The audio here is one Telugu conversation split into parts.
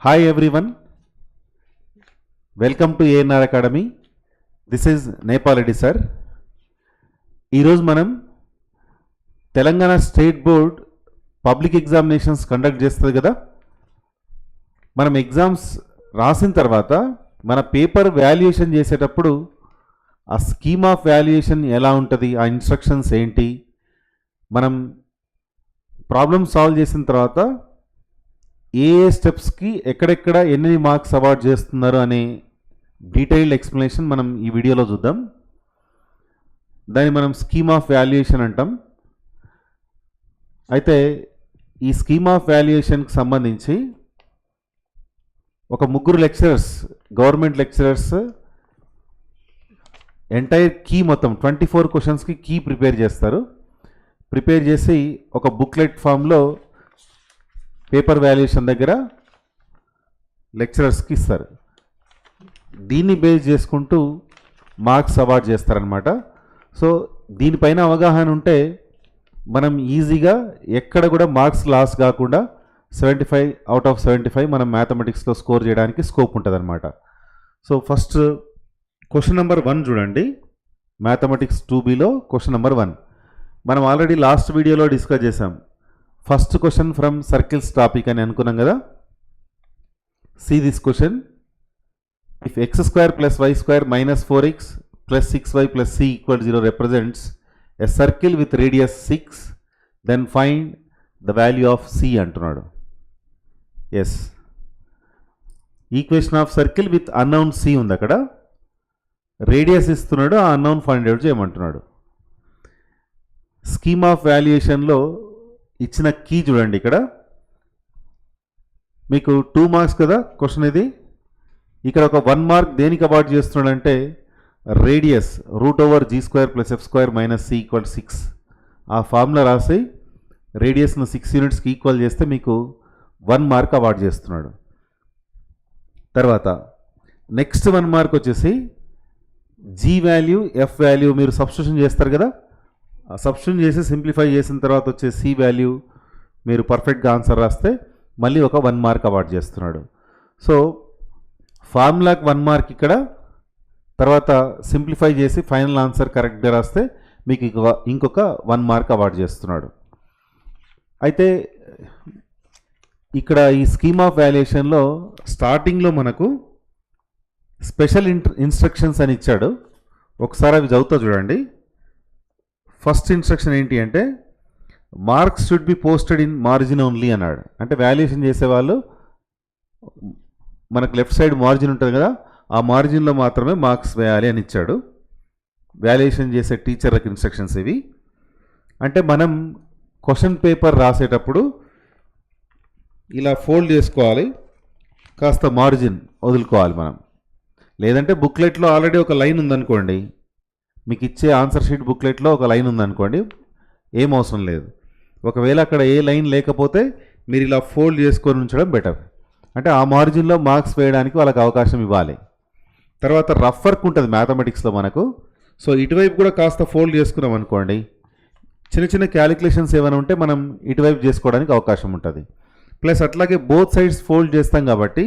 Hi everyone, welcome to ANR Academy. This is Nepal Reddy sir. ఈరోజు మనం Telangana state board public examinations conduct చేస్తుంది కదా. మనం ఎగ్జామ్స్ రాసిన తర్వాత మన పేపర్ వాల్యుయేషన్ చేసేటప్పుడు ఆ స్కీమ్ ఆఫ్ వాల్యుయేషన్ ఎలా ఉంటుంది, ఆ ఇన్స్ట్రక్షన్స్ ఏంటి, మనం ప్రాబ్లమ్ సాల్వ్ చేసిన తర్వాత ఏ స్టెప్స్కి ఎక్కడెక్కడ ఎన్ని మార్క్స్ అవార్డ్ చేస్తున్నారు అనే డీటెయిల్డ్ ఎక్స్ప్లెనేషన్ మనం ఈ వీడియోలో చూద్దాం. దాన్ని మనం స్కీమ్ ఆఫ్ వాల్యుయేషన్ అంటాం. అయితే ఈ స్కీమ్ ఆఫ్ వాల్యుయేషన్కి సంబంధించి ఒక ముగ్గురు లెక్చరర్స్, గవర్నమెంట్ లెక్చరర్స్ ఎంటైర్ కీ మొత్తం 24 క్వశ్చన్స్కి కీ ప్రిపేర్ చేస్తారు. ప్రిపేర్ చేసి ఒక బుక్లెట్ ఫామ్లో పేపర్ వాల్యుయేషన్ దగ్గర లెక్చరర్స్కి ఇస్తారు. దీన్ని బేస్ చేసుకుంటూ మార్క్స్ అవార్డ్ చేస్తారనమాట. సో దీనిపైన అవగాహన ఉంటే మనం ఈజీగా ఎక్కడ కూడా మార్క్స్ లాస్ కాకుండా 75 అవుట్ ఆఫ్ 75 మనం మ్యాథమెటిక్స్లో స్కోర్ చేయడానికి స్కోప్ ఉంటుంది అనమాట. సో ఫస్ట్ క్వశ్చన్ నెంబర్ 1 చూడండి. మ్యాథమెటిక్స్ 2Bలో క్వశ్చన్ నెంబర్ 1 మనం ఆల్రెడీ లాస్ట్ వీడియోలో డిస్కస్ చేసాం. First question from circles topic అని అనుకున్నాం కదా. See this question. If x square plus y square minus 4x plus 6y plus c equal 0 represents a circle with radius 6, then find the value of c అంటున్నాడు. Yes, equation of circle with unknown c ఉంది అక్కడ. రేడియస్ ఇస్తున్నాడు, ఆ అన్నౌన్ ఫైండ్ అవుట్ చేయమంటున్నాడు. స్కీమ్ ఆఫ్ వాల్యుయేషన్లో ఇచ్చిన కీ చూడండి. ఇక్కడ మీకు 2 మార్క్స్ కదా క్వశ్చన్ ఇది. ఇక్కడ ఒక 1 మార్క్ దేనికి అవార్డ్ చేస్తున్నాడంటే radius √g² plus f² minus c equal 6 ఆ ఫార్ములా రాసి రేడియస్ను 6 యూనిట్స్కి ఈక్వల్ చేస్తే మీకు 1 మార్క్ అవార్డ్ చేస్తున్నాడు. తర్వాత నెక్స్ట్ 1 మార్క్ వచ్చేసి g వాల్యూ f వాల్యూ మీరు సబ్స్టిట్యూషన్ చేస్తారు కదా. సబ్స్టిట్యూషన్ చేసి సింప్లిఫై చేసిన తర్వాత వచ్చే సి వాల్యూ మీరు పర్ఫెక్ట్గా ఆన్సర్ రాస్తే మళ్ళీ ఒక 1 మార్క్ అవార్డ్ చేస్తున్నాడు. సో ఫార్ములాకి 1 మార్క్ ఇక్కడ, తర్వాత సింప్లిఫై చేసి ఫైనల్ ఆన్సర్ కరెక్ట్గా రాస్తే మీకు ఇంకొక 1 మార్క్ అవార్డ్ చేస్తున్నాడు. అయితే ఇక్కడ ఈ స్కీమ్ ఆఫ్ వాల్యుయేషన్లో స్టార్టింగ్లో మనకు స్పెషల్ ఇన్స్ట్రక్షన్స్ అని ఇచ్చాడు. ఒకసారి అవి చదువుతా చూడండి. ఫస్ట్ ఇన్స్ట్రక్షన్ ఏంటి అంటే marks should be posted in margin only అన్నాడు. అంటే వాల్యుయేషన్ చేసేవాళ్ళు మనకు లెఫ్ట్ సైడ్ మార్జిన్ ఉంటుంది కదా, ఆ మార్జిన్లో మాత్రమే మార్క్స్ వేయాలి అని ఇచ్చాడు. వాల్యుయేషన్ చేసే టీచర్లకు ఇన్స్ట్రక్షన్స్ ఇవి. అంటే మనం క్వశ్చన్ పేపర్ రాసేటప్పుడు ఇలా ఫోల్డ్ చేసుకోవాలి, కాస్త మార్జిన్ వదులుకోవాలి మనం. లేదంటే బుక్లెట్లో ఆల్రెడీ ఒక లైన్ ఉందనుకోండి, మీకు ఇచ్చే ఆన్సర్ షీట్ బుక్లెట్లో ఒక లైన్ ఉందనుకోండి, ఏం అవసరం లేదు. ఒకవేళ అక్కడ ఏ లైన్ లేకపోతే మీరు ఇలా ఫోల్డ్ చేసుకొని ఉంచడం బెటర్. అంటే ఆ మార్జిన్లో మార్క్స్ వేయడానికి వాళ్ళకి అవకాశం ఇవ్వాలి. తర్వాత రఫ్ వర్క్ ఉంటుంది మ్యాథమెటిక్స్లో మనకు. సో ఇటువైపు కూడా కాస్త ఫోల్డ్ చేసుకున్నాం అనుకోండి, చిన్న చిన్న క్యాలిక్యులేషన్స్ ఏమైనా ఉంటే మనం ఇటువైపు చేసుకోవడానికి అవకాశం ఉంటుంది. ప్లస్ అట్లాగే బోత్ సైడ్స్ ఫోల్డ్ చేస్తాం కాబట్టి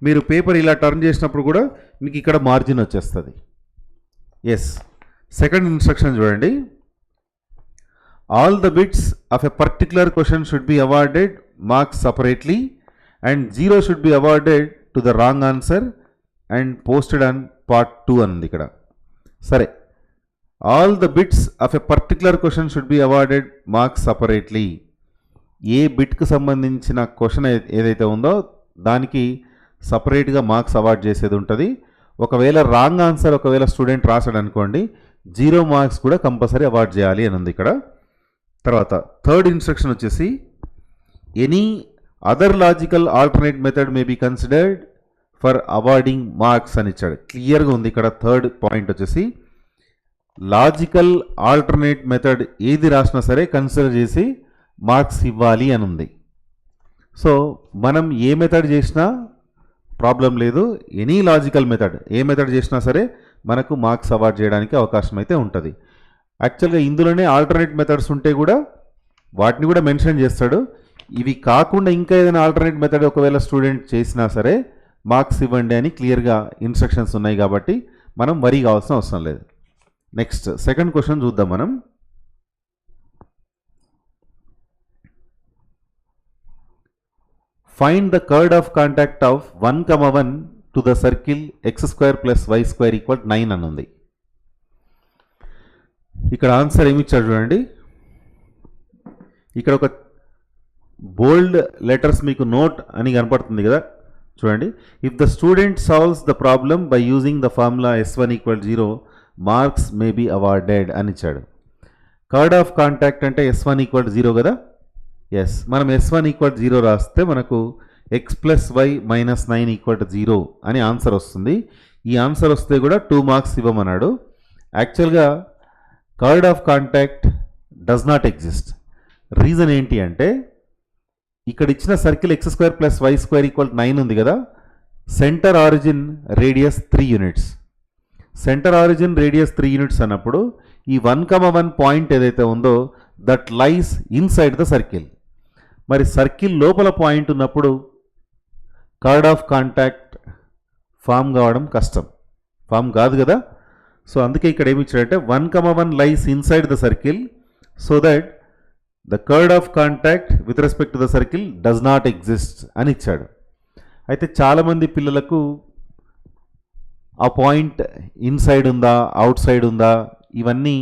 మీరు పేపర్ ఇలా టర్న్ చేసినప్పుడు కూడా మీకు ఇక్కడ మార్జిన్ వచ్చేస్తుంది. ఎస్, సెకండ్ ఇన్స్ట్రక్షన్ చూడండి. All the bits of a particular question should be awarded marks separately and 0 should be awarded to the wrong answer and posted on part 2 అన్నది ఇక్కడ. సరే, all the bits of a particular question should be awarded marks separately. ఏ బిట్కి సంబంధించిన క్వశ్చన్ ఏదైతే ఉందో దానికి సపరేట్గా మార్క్స్ అవార్డ్ చేసేది ఉంటుంది. ఒకవేళ రాంగ్ ఆన్సర్ ఒకవేళ స్టూడెంట్ రాసాడు అనుకోండి, 0 మార్క్స్ కూడా కంపల్సరీ అవార్డ్ చేయాలి అని ఉంది ఇక్కడ. తర్వాత థర్డ్ ఇన్స్ట్రక్షన్ వచ్చేసి any other logical alternate method may be considered for awarding marks అని ఇచ్చాడు. క్లియర్గా ఉంది ఇక్కడ. థర్డ్ పాయింట్ వచ్చేసి లాజికల్ ఆల్టర్నేట్ మెథడ్ ఏది రాసినా సరే కన్సిడర్ చేసి మార్క్స్ ఇవ్వాలి అని ఉంది. సో మనం ఏ మెథడ్ చేసినా ప్రాబ్లం లేదు. ఎనీ లాజికల్ మెథడ్, ఏ మెథడ్ చేసినా సరే మనకు మార్క్స్ అవార్డ్ చేయడానికి అవకాశం అయితే ఉంటుంది. యాక్చువల్గా ఇందులోనే ఆల్టర్నేట్ మెథడ్స్ ఉంటే కూడా వాటిని కూడా మెన్షన్ చేస్తాడు. ఇవి కాకుండా ఇంకా ఏదైనా ఆల్టర్నేట్ మెథడ్ ఒకవేళ స్టూడెంట్ చేసినా సరే మార్క్స్ ఇవ్వండి అని క్లియర్గా ఇన్స్ట్రక్షన్స్ ఉన్నాయి కాబట్టి మనం వరీ కావాల్సిన అవసరం లేదు. నెక్స్ట్ సెకండ్ క్వశ్చన్ చూద్దాం మనం. Find the chord of contact of 1, 1 to the circle x² + y² = 9 అని ఉంది. ఇక్కడ ఆన్సర్ ఏమి ఇచ్చాడు చూడండి. ఇక్కడ ఒక బోల్డ్ లెటర్స్ మీకు నోట్ అని కనపడుతుంది కదా, చూడండి. If the student solves the problem by using the formula S1 = 0 marks may be awarded అని ఇచ్చాడు. కర్డ్ ఆఫ్ కాంటాక్ట్ అంటే S1 = 0 కదా. ఎస్, మనం S1 = 0 రాస్తే మనకు x + y - 9 = 0 అని ఆన్సర్ వస్తుంది. ఈ ఆన్సర్ వస్తే కూడా 2 మార్క్స్ ఇవ్వమన్నాడు. యాక్చువల్గా curd of contact does not exist. Reason ఏంటి అంటే ఇక్కడ ఇచ్చిన సర్కిల్ x² + y² = 9 ఉంది కదా. Centre origin radius 3 units. Centre origin radius 3 units అన్నప్పుడు ఈ 1, 1 పాయింట్ ఏదైతే ఉందో that lies inside the circle. మరి సర్కిల్ లోపల పాయింట్ ఉన్నప్పుడు కర్డ్ ఆఫ్ కాంటాక్ట్ ఫామ్ కావడం కష్టం, ఫామ్ కాదు కదా. సో అందుకే ఇక్కడ ఏమి ఇచ్చాడంటే 1, 1 lies inside the circle so that the chord of contact with respect to the circle does not exist అని ఇచ్చాడు. అయితే చాలామంది పిల్లలకు ఆ పాయింట్ ఇన్సైడ్ ఉందా అవుట్ సైడ్ ఉందా ఇవన్నీ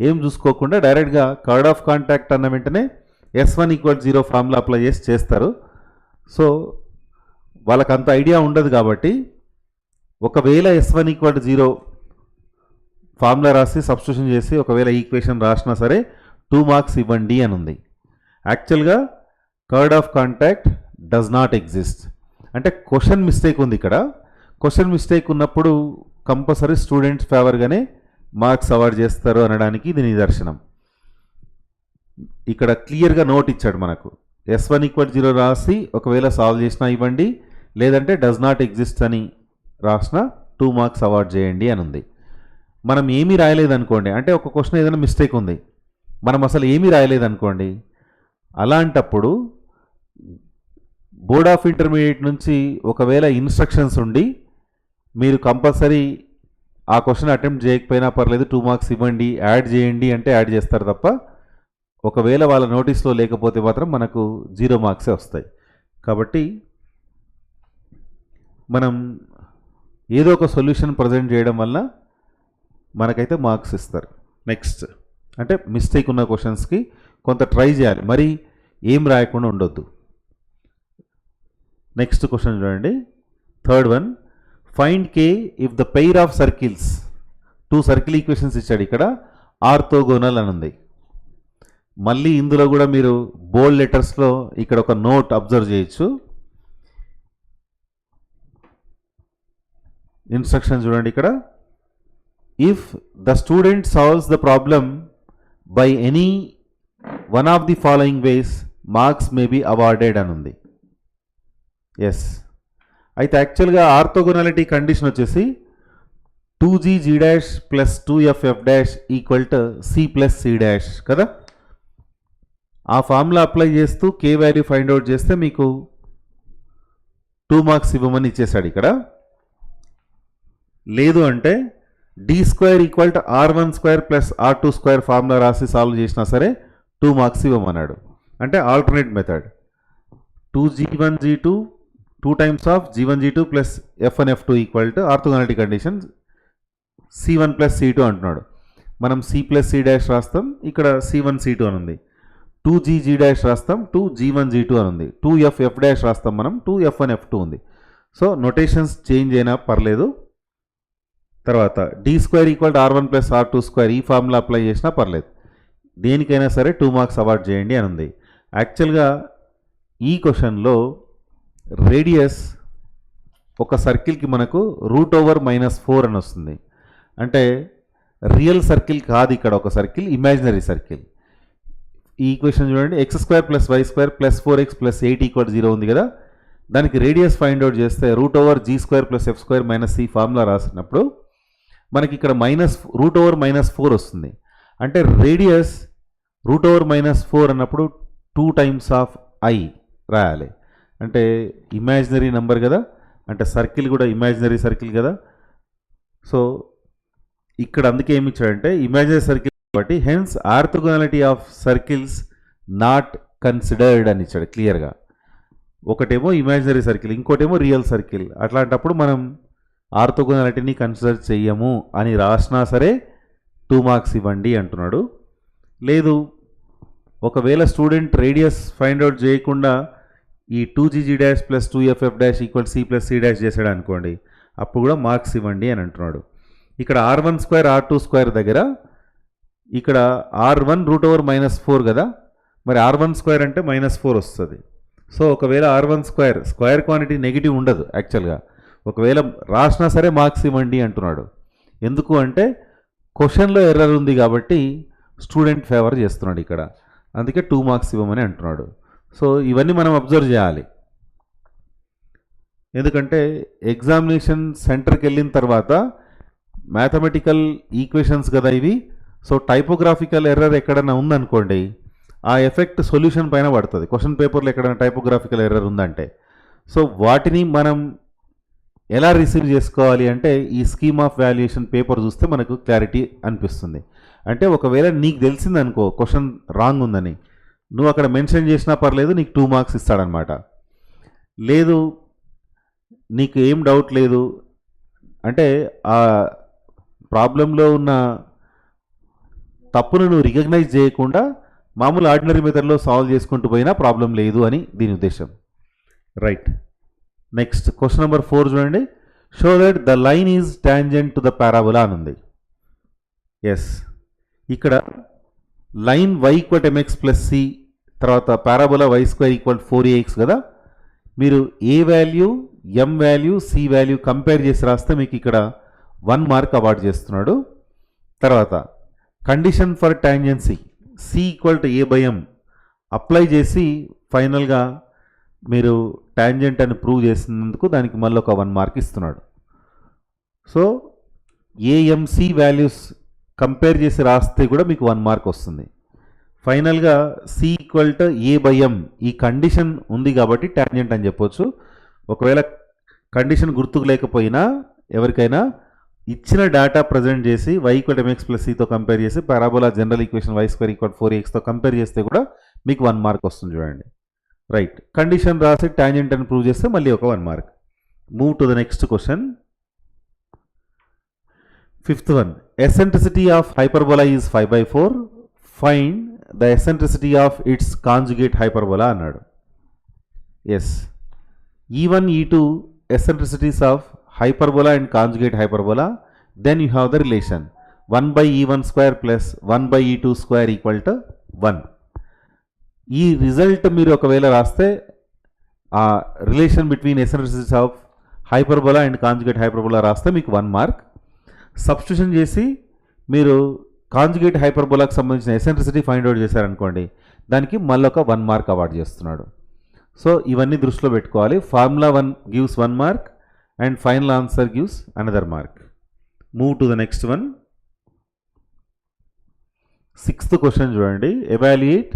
ఏం చూసుకోకుండా డైరెక్ట్గా కర్డ్ ఆఫ్ కాంటాక్ట్ అన్న వెంటనే S1 = 0 ఫార్ములా అప్లై చేసి చేస్తారు. సో వాళ్ళకి అంత ఐడియా ఉండదు కాబట్టి ఒకవేళ S1 = 0 ఫార్ములా రాసి సబ్స్టిట్యూషన్ చేసి ఒకవేళ ఈక్వేషన్ రాసినా సరే 2 మార్క్స్ ఇవ్వండి అని ఉంది. యాక్చువల్గా curd of contact does not exist అంటే క్వశ్చన్ మిస్టేక్ ఉంది ఇక్కడ. క్వశ్చన్ మిస్టేక్ ఉన్నప్పుడు కంపల్సరీ స్టూడెంట్స్ ఫేవర్గానే మార్క్స్ అవార్డ్ చేస్తారు అనడానికి ఇది నిదర్శనం. ఇక్కడ క్లియర్గా నోట్ ఇచ్చాడు మనకు. S1 = 0 రాసి ఒకవేళ సాల్వ్ చేసినా ఇవ్వండి, లేదంటే డస్ నాట్ ఎగ్జిస్ట్ అని రాసిన 2 మార్క్స్ అవార్డ్ చేయండి అని ఉంది. మనం ఏమీ రాయలేదనుకోండి, అంటే ఒక క్వశ్చన్ ఏదైనా మిస్టేక్ ఉంది, మనం అసలు ఏమీ రాయలేదనుకోండి, అలాంటప్పుడు బోర్డ్ ఆఫ్ ఇంటర్మీడియట్ నుంచి ఒకవేళ ఇన్స్ట్రక్షన్స్ ఉండి మీరు కంపల్సరీ ఆ క్వశ్చన్ అటెంప్ట్ చేయకపోయినా పర్లేదు 2 మార్క్స్ ఇవ్వండి, యాడ్ చేయండి అంటే యాడ్ చేస్తారు తప్ప ఒకవేళ వాళ్ళ నోటీస్లో లేకపోతే మాత్రం మనకు 0 మార్క్సే వస్తాయి. కాబట్టి మనం ఏదో ఒక సొల్యూషన్ ప్రజెంట్ చేయడం వల్ల మనకైతే మార్క్స్ ఇస్తారు. నెక్స్ట్ అంటే మిస్టేక్ ఉన్న క్వశ్చన్స్కి కొంత ట్రై చేయాలి, మరి ఏం రాయకుండా ఉండొద్దు. నెక్స్ట్ క్వశ్చన్ చూడండి, third one. Find K if the pair of circles, 2 circle equations ఇచ్చాడు ఇక్కడ, ఆర్థోగోనల్ అని ఉంది. మళ్ళీ ఇందులో కూడా మీరు బోల్డ్ లెటర్స్లో ఇక్కడ ఒక నోట్ అబ్జర్వ్ చేయొచ్చు. ఇన్స్ట్రక్షన్ చూడండి ఇక్కడ. If the student solves the problem by any one of the following ways marks may be awarded అని ఉంది. ఎస్, అయితే యాక్చువల్గా ఆర్థోగోనాలిటీ కండిషన్ వచ్చేసి 2gg' + 2ff' = c + c' కదా. ఆ ఫార్ములా అప్లై చేస్తూ K వాల్యూ ఫైండ్ అవుట్ చేస్తే మీకు 2 మార్క్స్ ఇవ్వమని ఇచ్చేసాడు ఇక్కడ. లేదు అంటే d² = r1² + r2² ఫార్ములా రాసి సాల్వ్ చేసినా సరే 2 మార్క్స్ ఇవ్వమన్నాడు. అంటే alternate method 2g1g2 2 times of g1g2 + f1f2 = orthogonality condition c1 + c2 అంటున్నాడు. మనం c + c' రాస్తాం, ఇక్కడ c1 c2 అని ఉంది. 2gg' రాస్తాం, 2g1g2 అని ఉంది. 2ff' రాస్తాం మనం, 2f1f2 ఉంది. సో నొటేషన్స్ చేంజ్ అయినా పర్లేదు. తర్వాత d² = r1 + r2² ఈ ఫార్ములా అప్లై చేసినా పర్లేదు, దేనికైనా సరే 2 మార్క్స్ అవార్డ్ చేయండి అని ఉంది. యాక్చువల్గా ఈ క్వశ్చన్లో రేడియస్ ఒక సర్కిల్కి మనకు √/-4 అని వస్తుంది. అంటే రియల్ సర్కిల్ కాదు ఇక్కడ, ఒక సర్కిల్ ఇమాజినరీ సర్కిల్. ఈ ఈక్వేషన్ చూడండి, x² + y² + 4x + 8 = 0 ఉంది కదా. దానికి రేడియస్ ఫైండ్ అవుట్ చేస్తే √/g² + f² - c ఫార్ములా రాసినప్పుడు మనకి ఇక్కడ √/-4 వస్తుంది. అంటే రేడియస్ √/-4 అన్నప్పుడు 2 టైమ్స్ ఆఫ్ ఐ రాయాలి. అంటే ఇమాజినరీ నెంబర్ కదా, అంటే సర్కిల్ కూడా ఇమాజినరీ సర్కిల్ కదా. సో ఇక్కడ అందుకే ఏమి ఇచ్చాడంటే ఇమాజినరీ సర్కిల్ కాబట్టి hence orthogonality of circles not considered అని ఇచ్చాడు క్లియర్గా. ఒకటేమో ఇమాజినరీ సర్కిల్, ఇంకోటేమో రియల్ సర్కిల్. అట్లాంటప్పుడు మనం ఆర్థోగోనాలిటీని కన్సిడర్ చెయ్యము అని రాసినా సరే 2 మార్క్స్ ఇవ్వండి అంటున్నాడు. లేదు ఒకవేళ స్టూడెంట్ రేడియస్ ఫైండ్ అవుట్ చేయకుండా ఈ 2gg dash plus 2ff dash equal c plus c dash చేసాడు అనుకోండి, అప్పుడు కూడా మార్క్స్ ఇవ్వండి అని అంటున్నాడు. ఇక్కడ r1 స్క్వేర్ r2 స్క్వేర్ దగ్గర ఇక్కడ r1 రూట్ ఓవర్ -4 కదా, మరి r1 స్క్వేర్ అంటే -4 వస్తుంది. సో ఒకవేళ r1 square square quantity negative ఉండదు యాక్చువల్గా, ఒకవేళ రాసినా సరే మార్క్స్ ఇవ్వండి అంటున్నాడు. ఎందుకు అంటే క్వశ్చన్లో ఎర్రర్ ఉంది కాబట్టి స్టూడెంట్ ఫేవర్ చేస్తున్నాడు ఇక్కడ, అందుకే 2 మార్క్స్ ఇవ్వమని అంటున్నాడు. సో ఇవన్నీ మనం అబ్జర్వ్ చేయాలి, ఎందుకంటే ఎగ్జామినేషన్ సెంటర్కి వెళ్ళిన తర్వాత మ్యాథమెటికల్ ఈక్వేషన్స్ కదా ఇవి. సో టైపోగ్రాఫికల్ ఎర్రర్ ఎక్కడైనా ఉందనుకోండి, ఆ ఎఫెక్ట్ సొల్యూషన్ పైన పడుతుంది. క్వశ్చన్ పేపర్లో ఎక్కడైనా టైపోగ్రాఫికల్ ఎర్రర్ ఉందంటే, సో వాటిని మనం ఎలా రిసీవ్ చేసుకోవాలి అంటే ఈ స్కీమ్ ఆఫ్ వాల్యుయేషన్ పేపర్ చూస్తే మనకు క్లారిటీ అనిపిస్తుంది. అంటే ఒకవేళ నీకు తెలిసిందనుకో క్వశ్చన్ రాంగ్ ఉందని, నువ్వు అక్కడ మెన్షన్ చేసినా పర్లేదు, నీకు 2 మార్క్స్ ఇస్తాడనమాట. లేదు నీకు ఏం డౌట్ లేదు అంటే ఆ ప్రాబ్లంలో ఉన్న తప్పును నువ్వు రికగ్నైజ్ చేయకుండా మామూలు ఆర్డినరీ మెథడ్లో సాల్వ్ చేసుకుంటూ పోయినా ప్రాబ్లం లేదు అని దీని ఉద్దేశం. రైట్, నెక్స్ట్ క్వశ్చన్ నెంబర్ 4 చూడండి. Show that the line is tangent to the parabola అని ఉంది. ఎస్, ఇక్కడ line y equal mx plus c, తర్వాత parabola y square equal 4ax కదా. మీరు a value, m value, c value compare చేసి రాస్తే మీకు ఇక్కడ 1 మార్క్ అవార్డ్ చేస్తున్నాడు. తర్వాత condition for tangency c equal to a/m apply చేసి ఫైనల్గా మీరు టాంజెంట్ అని ప్రూవ్ చేసినందుకు దానికి మళ్ళీ ఒక 1 మార్క్ ఇస్తున్నాడు. సో AMC వాల్యూస్ కంపేర్ చేసి రాస్తే కూడా మీకు 1 మార్క్ వస్తుంది. ఫైనల్గా c ఈక్వల్ టు a/m ఈ కండిషన్ ఉంది కాబట్టి టాంజెంట్ అని చెప్పొచ్చు. ఒకవేళ కండిషన్ గుర్తుకు లేకపోయినా ఎవరికైనా ఇచ్చిన డేటా ప్రజెంట్ చేసి y ఈక్వల్ mx ప్లస్ cతో కంపేర్ చేసి parabola general equation y square equal 4axతో కంపేర్ చేస్తే కూడా మీకు 1 మార్క్ వస్తుంది చూడండి. రైట్, కండిషన్ రాసి టాంజెంట్ అని ప్రూవ్ చేస్తే మళ్ళీ ఒక 1 mark. Move to the next question. 5th one, eccentricity of hyperbola is 5/4. Find the eccentricity of its conjugate hyperbola అన్నాడు. Yes, E1, E2 eccentricities of hyperbola and conjugate hyperbola, then you have the relation 1/E1 square plus 1/E2 square equal to 1. ఈ రిజల్ట్ మీరు ఒకవేళ రాస్తే ఆ relation between eccentricities of hyperbola and conjugate hyperbola రాస్తే మీకు 1 మార్క్. సబ్స్టిట్యూషన్ చేసి మీరు కాంజుగేట్ హైపర్బోలాకి సంబంధించిన ఎసెంట్రిసిటీ ఫైండ్ అవుట్ చేశారనుకోండి, దానికి మళ్ళీ ఒక 1 మార్క్ అవార్డ్ చేస్తున్నాడు. సో ఇవన్నీ దృష్టిలో పెట్టుకోవాలి. Formula 1 gives 1 mark and final answer gives another mark. Move to the next one. 6th question చూడండి. Evaluate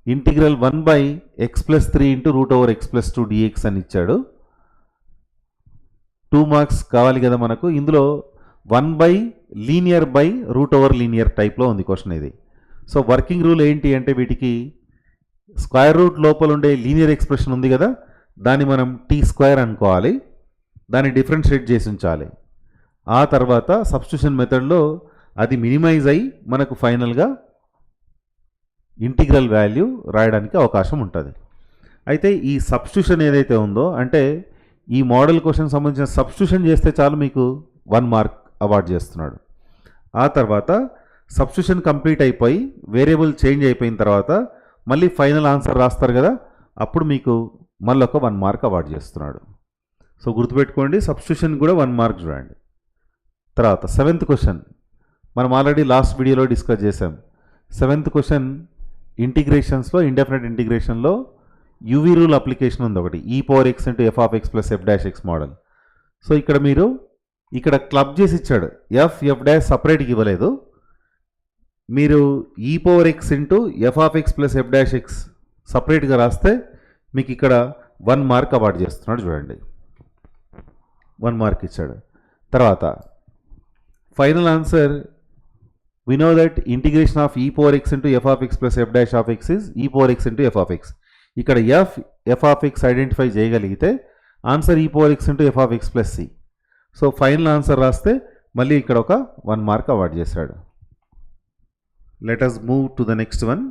integral 1/x+3 into √x+2 dx అని ఇచ్చాడు. 2 మార్క్స్ కావాలి కదా మనకు. ఇందులో 1/లీనియర్ బై √లీనియర్ టైప్లో ఉంది క్వశ్చన్ ఇది. సో వర్కింగ్ రూల్ ఏంటి అంటే వీటికి స్క్వేర్ రూట్ లోపల ఉండే లీనియర్ ఎక్స్ప్రెషన్ ఉంది కదా, దాన్ని మనం t² అనుకోవాలి, దాన్ని డిఫరెన్షియేట్ చేసి ఉంచాలి. ఆ తర్వాత సబ్స్టిట్యూషన్ మెథడ్లో అది మినిమైజ్ అయ్యి మనకు ఫైనల్గా ఇంటిగ్రల్ వాల్యూ రాయడానికి అవకాశం ఉంటుంది. అయితే ఈ సబ్స్టిట్యూషన్ ఏదైతే ఉందో అంటే ఈ మోడల్ క్వశ్చన్ సంబంధించిన సబ్స్టిట్యూషన్ చేస్తే చాలు మీకు 1 మార్క్ అవార్డ్ చేస్తున్నాడు. ఆ తర్వాత సబ్స్టిట్యూషన్ కంప్లీట్ అయిపోయి వేరియబుల్ చేంజ్ అయిపోయిన తర్వాత మళ్ళీ ఫైనల్ ఆన్సర్ రాస్తారు కదా, అప్పుడు మీకు మళ్ళీ ఒక 1 మార్క్ అవార్డ్ చేస్తున్నాడు. సో గుర్తుపెట్టుకోండి, సబ్స్టిట్యూషన్ కూడా 1 మార్క్ చూడండి. తర్వాత 7th క్వశ్చన్ మనం ఆల్రెడీ లాస్ట్ వీడియోలో డిస్కస్ చేసాం. 7th క్వశ్చన్ ఇంటిగ్రేషన్స్లో, ఇండెఫినెట్ ఇంటిగ్రేషన్లో యూవీ రూల్ అప్లికేషన్ ఉంది ఒకటి, e⁻x × f(x + f'(x) model. So ఇక్కడ మీరు ఇక్కడ క్లబ్ చేసి ఇచ్చాడు, f సపరేట్గా ఇవ్వలేదు. మీరు e⁻x × f(x + f'(x) సపరేట్గా రాస్తే మీకు ఇక్కడ 1 మార్క్ అవార్డ్ చేస్తున్నాడు చూడండి. 1 మార్క్ ఇచ్చాడు. తర్వాత final answer, we know that integration of e power x into f of x plus f dash of x is e power x into f of x. ఇక్కడ f of x ఐడెంటిఫై చేయగలిగితే answer e power x into f of x plus c. So final answer రాస్తే మళ్ళీ ఇక్కడ ఒక 1 మార్క్ అవార్డ్ చేశాడు. Let us move to the next one.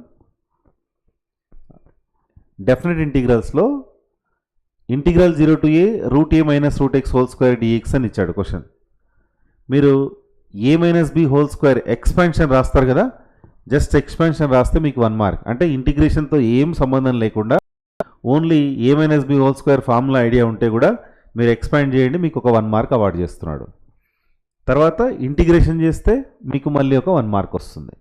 Definite ఇంటిగ్రల్స్లో integral 0 to a root a minus root x whole square dx అని ఇచ్చాడు క్వశ్చన్. మీరు a minus b whole square expansion రాస్తారు కదా, జస్ట్ ఎక్స్పాన్షన్ రాస్తే మీకు 1 మార్క్. అంటే ఇంటిగ్రేషన్తో ఏం సంబంధం లేకుండా only a minus b whole square formula idea ఉంటే కూడా మీరు ఎక్స్పాండ్ చేయండి, మీకు ఒక 1 మార్క్ అవార్డు చేస్తున్నాడు. తర్వాత ఇంటిగ్రేషన్ చేస్తే మీకు మళ్ళీ ఒక 1 మార్క్ వస్తుంది.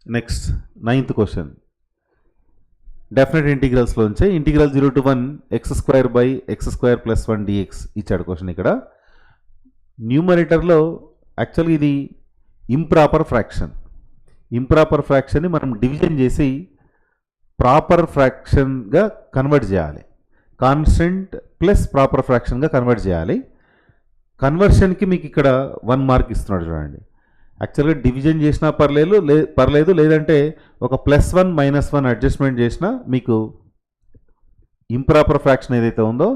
Next 9th question. డెఫినెట్ ఇంటిగ్రల్స్లోంచే integral 0 to 1 x² by x² plus 1 dx ఇచ్చాడు క్వశ్చన్. ఇక్కడ న్యూమరేటర్లో యాక్చువల్గా ఇది ఇంప్రాపర్ ఫ్రాక్షన్. ఇంప్రాపర్ ఫ్రాక్షన్ని మనం డివిజన్ చేసి ప్రాపర్ ఫ్రాక్షన్గా కన్వర్ట్ చేయాలి. కాన్స్టెంట్ ప్లస్ ప్రాపర్ ఫ్రాక్షన్గా కన్వర్ట్ చేయాలి. కన్వర్షన్కి మీకు ఇక్కడ 1 మార్క్ ఇస్తున్నాడు చూడండి. యాక్చువల్గా డివిజన్ చేసినా పర్లేదు, లేదంటే ఒక +1 -1 అడ్జస్ట్మెంట్ చేసినా మీకు ఇంప్రాపర్ ఫ్రాక్షన్ ఏదైతే ఉందో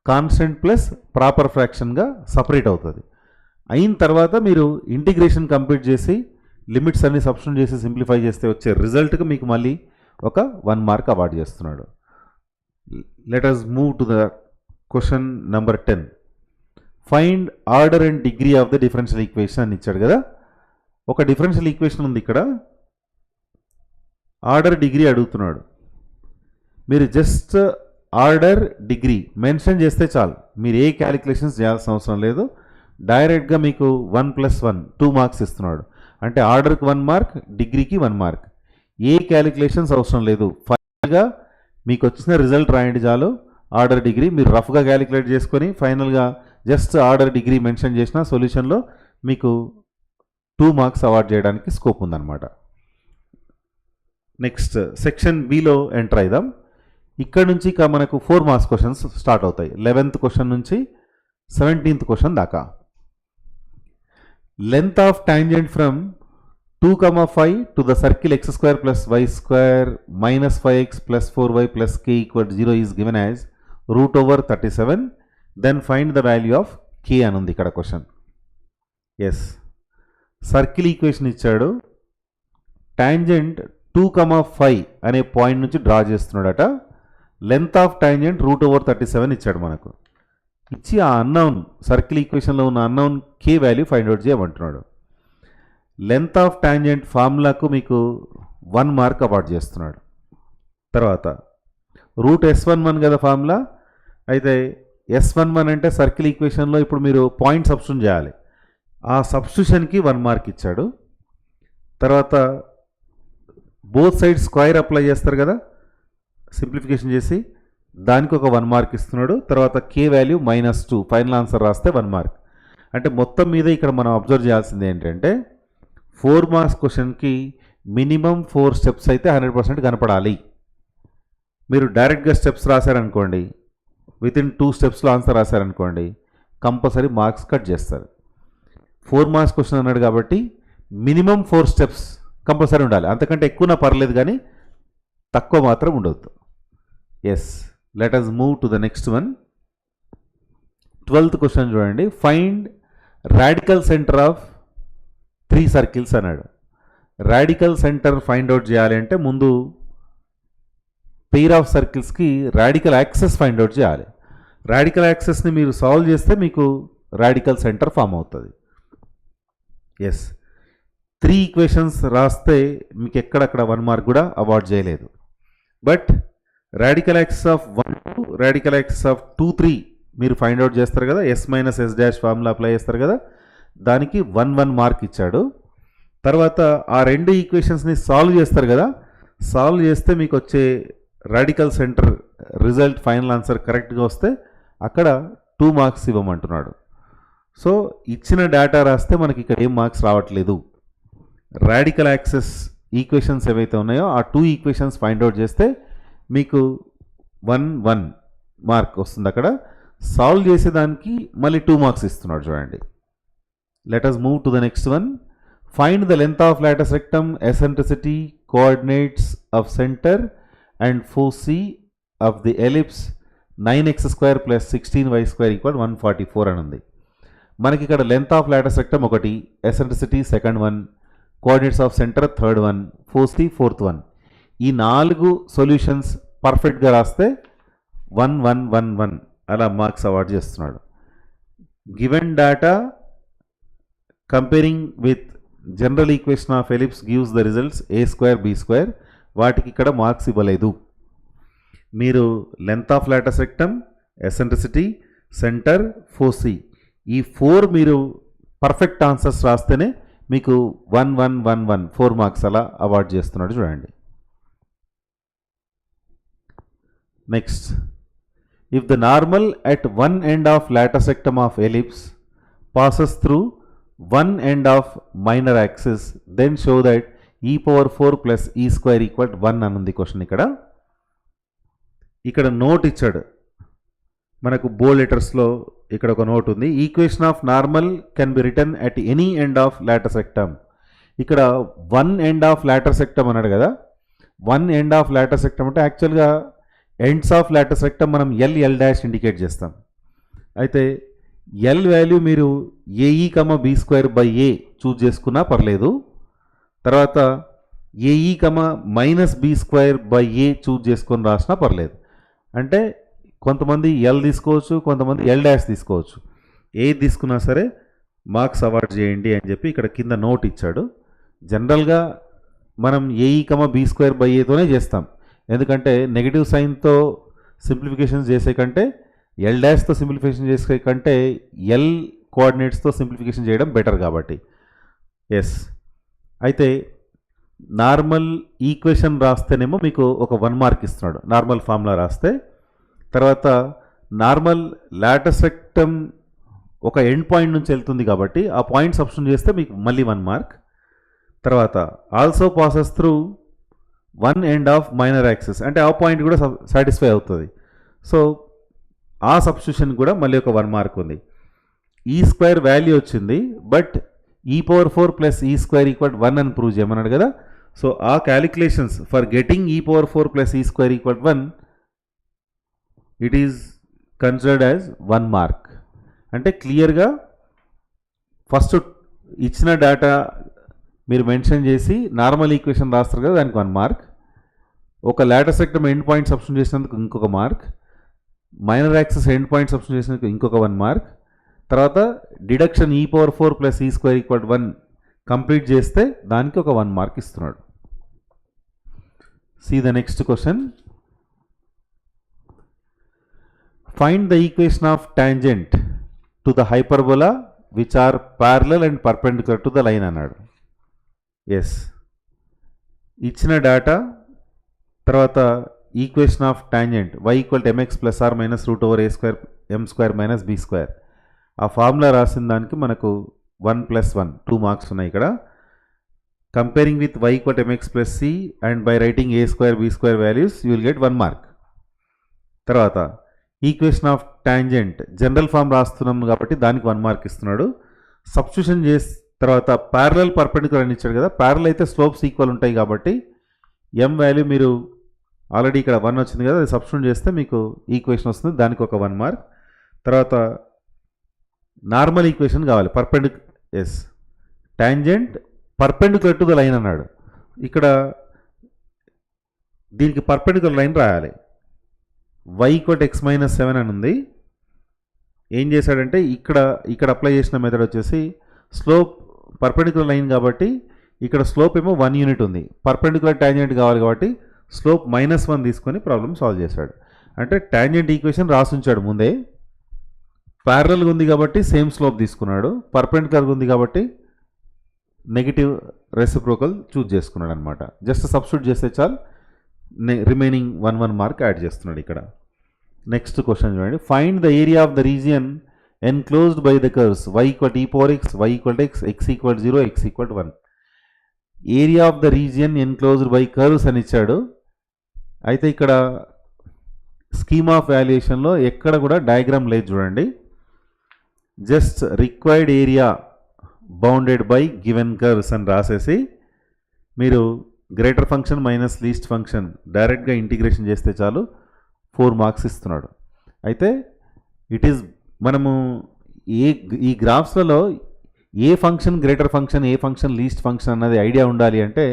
కాన్స్టెంట్ ప్లస్ ప్రాపర్ ఫ్రాక్షన్గా సపరేట్ అవుతుంది. అయిన తర్వాత మీరు ఇంటిగ్రేషన్ కంప్లీట్ చేసి లిమిట్స్ అన్ని సబ్స్టిట్యూట్ చేసి సింప్లిఫై చేస్తే వచ్చే రిజల్ట్కి మీకు మళ్ళీ ఒక 1 మార్క్ అవార్డు చేస్తున్నాడు. Let us move to the question number 10. Find order and degree of the differential equation అని ఇచ్చాడు కదా. ఒక డిఫరెన్షియల్ ఈక్వేషన్ ఉంది, ఇక్కడ ఆర్డర్ డిగ్రీ అడుగుతున్నాడు. మీరు జస్ట్ ఆర్డర్ డిగ్రీ మెన్షన్ చేస్తే చాలు, మీరు ఏ క్యాలిక్యులేషన్స్ చేయాల్సిన అవసరం లేదు. డైరెక్ట్గా మీకు 1 + 1 2 మార్క్స్ ఇస్తున్నాడు. అంటే ఆర్డర్కి 1 మార్క్, డిగ్రీకి 1 మార్క్. ఏ క్యాలిక్యులేషన్స్ అవసరం లేదు. ఫైనల్గా మీకు వచ్చిన రిజల్ట్ రాయండి చాలు. ఆర్డర్ డిగ్రీ మీరు రఫ్గా క్యాలిక్యులేట్ చేసుకొని ఫైనల్గా జస్ట్ ఆర్డర్ డిగ్రీ మెన్షన్ చేసిన సొల్యూషన్లో మీకు 2 మార్క్స్ అవార్డ్ చేయడానికి స్కోప్ ఉందన్నమాట. నెక్స్ట్ సెక్షన్ బిలో ఎంటర్ అయిదాం. ఇక్కడ నుంచి ఇక మనకు 4 మార్క్స్ క్వశ్చన్స్ స్టార్ట్ అవుతాయి. 11th క్వశ్చన్ నుంచి 17th క్వశ్చన్ దాకా. Length of tangent from 2, 5 to the circle x² + y² - 5x + 4y + k = 0 is given as √37. Then find the value of k అని ఉంది ఇక్కడ క్వశ్చన్. ఎస్, సర్కిల్ ఈక్వేషన్ ఇచ్చాడు. టాంజెంట్ 2, 5 అనే పాయింట్ నుంచి డ్రా చేస్తున్నాడట. లెంత్ ఆఫ్ టాంజెంట్ √37 ఇచ్చాడు మనకు. ఇచ్చి ఆ అన్నౌన్ సర్కిల్ ఈక్వేషన్లో ఉన్న unknown k value find out చేయమంటున్నాడు. లెంత్ ఆఫ్ టాంజెంట్ ఫార్ములాకు మీకు 1 మార్క్ అవార్డ్ చేస్తున్నాడు. తర్వాత √S11 కదా ఫార్ములా. అయితే S11 అంటే సర్కిల్ ఈక్వేషన్లో ఇప్పుడు మీరు పాయింట్ సబ్స్టిట్యూట్ చేయాలి. ఆ సబ్స్టిట్యూషన్కి 1 మార్క్ ఇచ్చాడు. తర్వాత బోత్ సైడ్ స్క్వేర్ అప్లై చేస్తారు కదా, సింప్లిఫికేషన్ చేసి దానికి ఒక 1 మార్క్ ఇస్తున్నాడు. తర్వాత k వాల్యూ -2 ఫైనల్ ఆన్సర్ రాస్తే 1 మార్క్. అంటే మొత్తం మీద ఇక్కడ మనం అబ్జర్వ్ చేయాల్సింది ఏంటంటే 4 మార్క్స్ క్వశ్చన్కి మినిమం 4 స్టెప్స్ అయితే 100% కనపడాలి. మీరు డైరెక్ట్గా స్టెప్స్ రాశారనుకోండి, వితిన్ 2 స్టెప్స్లో ఆన్సర్ రాశారనుకోండి, కంపల్సరీ మార్క్స్ కట్ చేస్తారు. 4 మార్క్స్ క్వశ్చన్ అన్నాడు కాబట్టి మినిమం 4 స్టెప్స్ కంపల్సరీ ఉండాలి. అంతకంటే ఎక్కువనా పర్లేదు కానీ తక్కువ మాత్రం ఉండవద్దు. Yes, let us move to the next one. 12th question చూడండి. Find radical centre of 3 circles అన్నాడు. రాడికల్ సెంటర్ ఫైండ్ అవుట్ చేయాలి అంటే ముందు పెయిర్ ఆఫ్ సర్కిల్స్కి రాడికల్ యాక్సెస్ ఫైండ్ అవుట్ చేయాలి. రాడికల్ యాక్సెస్ని మీరు సాల్వ్ చేస్తే మీకు రాడికల్ సెంటర్ ఫామ్ అవుతుంది. ఎస్, 3 ఈక్వేషన్స్ రాస్తే మీకు ఎక్కడక్కడ 1 మార్క్ కూడా అవార్డ్ చేయలేదు. But radical axis of 1, 2, radical axis of 2, 3 మీరు ఫైండ్ అవుట్ చేస్తారు కదా, S - S' ఫార్ములా అప్లై చేస్తారు కదా, దానికి 1 మార్క్ ఇచ్చాడు. తర్వాత ఆ 2 ఈక్వేషన్స్ని సాల్వ్ చేస్తారు కదా, సాల్వ్ చేస్తే మీకు వచ్చే radical centre result final answer కరెక్ట్గా వస్తే అక్కడ 2 మార్క్స్ ఇవ్వమంటున్నాడు. సో ఇచ్చిన డేటా రాస్తే మనకి ఇక్కడ ఏం మార్క్స్ రావట్లేదు. రాడికల్ యాక్సెస్ ఈక్వేషన్స్ ఏవైతే ఉన్నాయో ఆ 2 ఈక్వేషన్స్ ఫైండ్ అవుట్ చేస్తే మీకు 1 మార్క్ వస్తుంది. అక్కడ సాల్వ్ చేసేదానికి మళ్ళీ 2 మార్క్స్ ఇస్తున్నాడు చూడండి. Let us move to the next one. Find the length of latus rectum, eccentricity, coordinates of centre and foci of the ellipse 9x² + 16y² = 144 అని ఉంది. మనకి ఇక్కడ లెంత్ ఆఫ్ లాటస్ రెక్టమ్ ఒకటి, eccentricity second one, coordinates of centre third one, foci fourth one. ఈ 4 సొల్యూషన్స్ పర్ఫెక్ట్గా రాస్తే 1 1 1 1 అలా మార్క్స్ అవార్డ్ చేస్తున్నాడు. Given data comparing with general equation of ellipse gives the results a² b². వాటికి ఇక్కడ మార్క్స్ ఇవ్వలేదు. మీరు length of latus rectum, eccentricity, centre, foci ఈ 4 మీరు పర్ఫెక్ట్ ఆన్సర్స్ రాస్తేనే మీకు 1 1 1 1 4 మార్క్స్ అలా అవార్డ్ చేస్తున్నాడు చూడండి. Next, if the normal at one end of latus rectum of ellipse passes through one end of minor axis, then show that e⁴ plus e² = 1 అనుంది క్వశ్చన్. ఇక్కడ నోట్ ఇచ్చాడు మనకు బోల్డ్ లెటర్స్లో. ఇక్కడ ఒక నోట్ ఉంది. Equation of normal can be return at any end of latus rectum. ఇక్కడ 1 ఎండ్ ఆఫ్ లాటస్ రెక్టమ్ అన్నాడు కదా. 1 ఎండ్ ఆఫ్ లాటస్ రెక్టమ్ అంటే యాక్చువల్గా ఎండ్స్ ఆఫ్ లాటస్ రెక్టమ్ మనం L ఇండికేట్ చేస్తాం. అయితే ఎల్ వాల్యూ మీరు AE, B²/A చూజ్ చేసుకున్నా పర్లేదు. తర్వాత AE, -B²/A చూజ్ చేసుకొని రాసినా పర్లేదు. అంటే కొంతమంది L తీసుకోవచ్చు, కొంతమంది L' తీసుకోవచ్చు. ఏది తీసుకున్నా సరే మార్క్స్ అవార్డ్ చేయండి అని చెప్పి ఇక్కడ కింద నోట్ ఇచ్చాడు. జనరల్గా మనం AE, B²/Aతోనే చేస్తాం. ఎందుకంటే నెగిటివ్ సైన్తో సింప్లిఫికేషన్ చేసే కంటే L' సింప్లిఫికేషన్ చేసే కంటే L కోఆర్డినేట్స్తో సింప్లిఫికేషన్ చేయడం బెటర్ కాబట్టి. ఎస్, అయితే నార్మల్ ఈక్వేషన్ రాస్తేనేమో మీకు ఒక 1 మార్క్ ఇస్తున్నాడు నార్మల్ ఫార్ములా రాస్తే. తర్వాత నార్మల్ లాటస్ రెక్టమ్ ఒక ఎండ్ పాయింట్ నుంచి వెళ్తుంది కాబట్టి ఆ పాయింట్ సబ్స్టిట్యూట్ చేస్తే మీకు మళ్ళీ 1 మార్క్. తర్వాత also passes through 1 end of minor axis అంటే ఆ పాయింట్ కూడా సాటిస్ఫై అవుతుంది. సో ఆ సబ్స్టిట్యూషన్ కూడా మళ్ళీ ఒక 1 మార్క్ ఉంది. e² వాల్యూ వచ్చింది, బట్ e⁴ plus e² = 1 అని ప్రూవ్ చేయమన్నాడు కదా. సో ఆ calculations for getting e⁴ plus e² = 1 it is considered as 1 mark. అంటే క్లియర్గా ఫస్ట్ ఇచ్చిన డేటా మీరు మెన్షన్ చేసి నార్మల్ ఈక్వేషన్ రాస్తారు కదా, దానికి 1 మార్క్. ఒక latus rectum end point substitute చేసినందుకు ఇంకొక mark. Minor axis end point substitute చేసినందుకు ఇంకొక 1 మార్క్. తర్వాత deduction e⁴ plus e² = 1 complete చేస్తే దానికి ఒక 1 మార్క్ ఇస్తున్నాడు. See the next question. Find the equation of tangent to the hyperbola which are parallel and perpendicular to the line అన్నాడు. ఎస్, ఇచ్చిన డేటా తర్వాత equation of tangent y = mx ± √/a² m² - b². ఆ ఫార్ములా రాసిన దానికి మనకు 1 + 1 2 మార్క్స్ ఉన్నాయి ఇక్కడ. Comparing with y = mx + c and by writing a² b² values you will get 1 mark. తర్వాత equation of tangent general form రాస్తున్నాం కాబట్టి దానికి 1 మార్క్ ఇస్తున్నాడు. సబ్స్టిట్యూషన్ చేసి తర్వాత ప్యారలల్ పర్పెండిక్యులర్ అని ఇచ్చాడు కదా. ప్యారలల్ అయితే స్లోప్స్ ఈక్వల్ ఉంటాయి కాబట్టి m వాల్యూ మీరు ఆల్రెడీ ఇక్కడ 1 వచ్చింది కదా, అది సబ్స్టిట్యూట్ చేస్తే మీకు ఈక్వేషన్ వస్తుంది, దానికి ఒక 1 మార్క్. తర్వాత నార్మల్ ఈక్వేషన్ కావాలి yes tangent perpendicular to the line అన్నాడు. ఇక్కడ దీనికి పర్పెండిక్యులర్ లైన్ రాయాలి. y = x - 7 అని ఉంది. ఏం చేశాడంటే ఇక్కడ అప్లై చేసిన మెథడ్ వచ్చేసి స్లోప్ పర్పెండిక్యులర్ లైన్ కాబట్టి ఇక్కడ స్లోప్ ఏమో 1 యూనిట్ ఉంది. పర్పెండిక్యులర్ టాంజెంట్ కావాలి కాబట్టి స్లోప్ -1 తీసుకొని ప్రాబ్లమ్ సాల్వ్ చేశాడు. అంటే టాంజెంట్ ఈక్వేషన్ రాసుంచాడు ముందే. ప్యారలల్గా ఉంది కాబట్టి సేమ్ స్లోప్ తీసుకున్నాడు. పర్పెండిక్యులర్గా ఉంది కాబట్టి నెగిటివ్ రెసిప్రోకల్ చూజ్ చేసుకున్నాడు అనమాట. జస్ట్ సబ్స్టిట్యూట్ చేస్తే చాలు, రిమైనింగ్ 1 మార్క్ యాడ్ చేస్తున్నాడు ఇక్కడ. నెక్స్ట్ క్వశ్చన్ చూడండి. Find the area of the region enclosed by the curves y = e⁴x, y = x, x = 0, x = 1. Area of the region enclosed by curves అని ఇచ్చాడు. అయితే ఇక్కడ స్కీమ్ ఆఫ్ వాల్యుయేషన్లో ఎక్కడ కూడా డయాగ్రామ్ లేదు చూడండి. Just required area bounded by given curves అని రాసేసి మీరు greater function minus least function డైరెక్ట్గా ఇంటిగ్రేషన్ చేస్తే చాలు 4 మార్క్స్ ఇస్తున్నాడు. అయితే ఇట్ ఈస్ మనము ఈ గ్రాఫ్స్లలో ఏ ఫంక్షన్ గ్రేటర్ ఫంక్షన్, ఏ ఫంక్షన్ లీస్ట్ ఫంక్షన్ అన్నది ఐడియా ఉండాలి అంటే